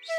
Hello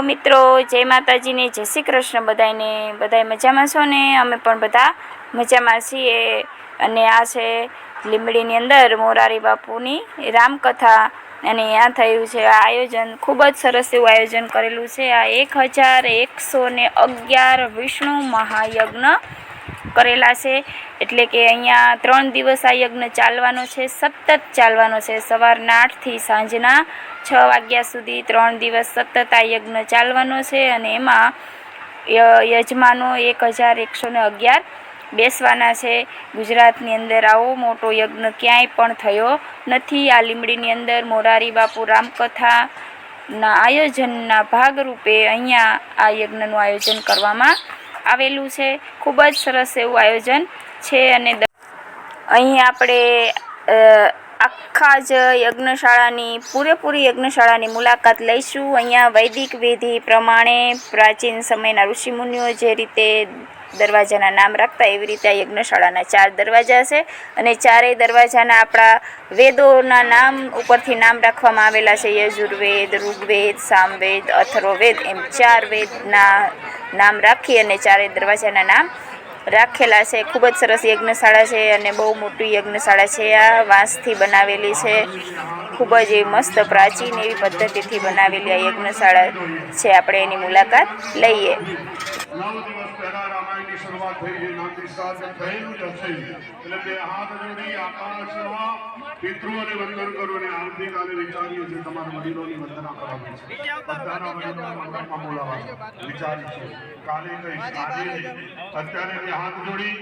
મિત્રો, જય માતાજીને, જય શ્રી કૃષ્ણ બધાને. બધાય મજામાં છો ને? અમે પણ બધા મજામાં છીએ. અને આ છે લીંબડીની અંદર મોરારી બાપુની રામકથા, અને આ થયું છે આ આયોજન. ખૂબ જ સરસ એવું આયોજન કરેલું છે. આ 1111 વિષ્ણુ મહાયજ્ઞ કરેલા છે. એટલે કે અહીંયા 3 દિવસ આ યજ્ઞ ચાલવાનો છે, સતત ચાલવાનો છે. સવારના 8 થી સાંજના 6 વાગ્યા સુધી 3 દિવસ સતત આ યજ્ઞ ચાલવાનો છે. અને એમાં યજમાનો 1111 બેસવાના છે. ગુજરાતની અંદર આવો મોટો યજ્ઞ ક્યાંય પણ થયો નથી. આ લીંબડીની અંદર મોરારી બાપુ રામકથાના આયોજનના ભાગરૂપે અહીંયા આ યજ્ઞનું આયોજન કરવામાં આવેલું છે. ખૂબ જ સરસ એવું આયોજન છે. અને અહીં આપણે આખા જ યજ્ઞશાળાની પૂરેપૂરી યજ્ઞશાળાની મુલાકાત લઈશું. અહીંયા વૈદિક વિધિ પ્રમાણે પ્રાચીન સમયના ઋષિમુનિઓ જે રીતે દરવાજાના નામ રાખતા, એવી રીતે આ યજ્ઞશાળાના 4 દરવાજા છે. અને ચારેય દરવાજાના આપણા વેદોના નામ ઉપરથી નામ રાખવામાં આવેલા છે. યજુર્વેદ, ઋગ્વેદ, સામવેદ, અથર્વવેદ, એમ 4 વેદના નામ રાખી અને ચારેય દરવાજાના નામ રાખેલા છે. ખૂબ જ સરસ યજ્ઞશાળા છે અને બહુ મોટી યજ્ઞશાળા છે. આ વાંસથી બનાવેલી છે. ખૂબ જ મસ્ત પ્રાચીન એવી પદ્ધતિથી બનાવેલી આ યજ્ઞશાળા છે. આપણે એની મુલાકાત લઈએ. શરૂઆત થઈ છે. નામથી સ્ટાર્ટ થયેલું જ હશે. એટલે બે હાથ જોડી આકાશમાં પિતૃઓને વંદન કરો અને આવતીકાલે વિચારીએ છીએ તમારા વડીલોની વંદના કરવાની છે. બધાના વડીલોના મંડપમાં બોલાવવા વિચારી છે. કાલે કહીશ, આજે અત્યારે બે હાથ જોડી